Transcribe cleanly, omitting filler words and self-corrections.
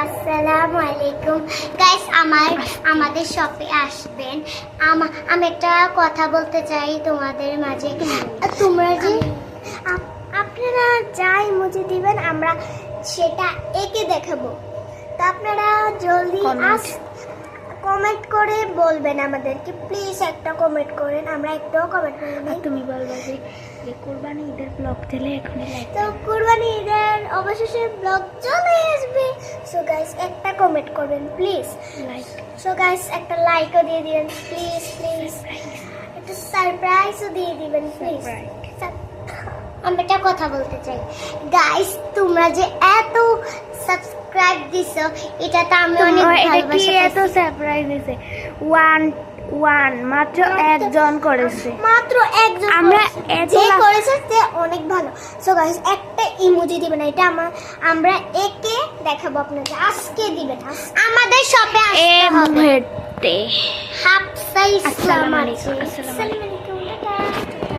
আসসালামু আলাইকুম গাইস, আমাদের শপে আসবেন। আমি একটা কথা বলতে চাই তোমাদের মাঝে। তোমরা যে আপনারা যা ইমোজি দিবেন আমরা সেটা এঁকে দেখাবো। তো আপনারা জলদি কমেন্ট করে বলবেন আমাদেরকে, প্লিজ একটা কমেন্ট করেন। আমরা একটাও কমেন্ট করি না। তুমি বলবা যে কুরবানি ঈদের ব্লগ দিলে এখনই তো কুরবানি ঈদের অবশেষে ব্লগ চলে আসবে। সো গাইস একটা কমেন্ট করবেন প্লিজ। লাইক সো গাইস একটা লাইকও দিয়ে দিবেন প্লিজ প্লিজ। একটা সারপ্রাইজও দিয়ে দিবেন প্লিজ। আমি একটা কথা বলতে চাই গাইস, তোমরা যে এত সাবস্ক্রাইব দিছো এটা তো আমি অনেক ভালোবাসি। এত সারপ্রাইজ দিছে ওয়ান মাত্র একজন করেছে, মাত্র একজন। আমরা যে করেছে সে অনেক ভালো। সো গাইস একটা ইমোজি দিবেন, এটা আমরা একে দেখাবো আপনাদের। আজকে দিবেন, আমাদের শপে আসতে হবে। মুহূর্তে হাফসা ইসলাম আসসালামু আছে। আলাইকুম। আসসালামু আলাইকুম। টাটা।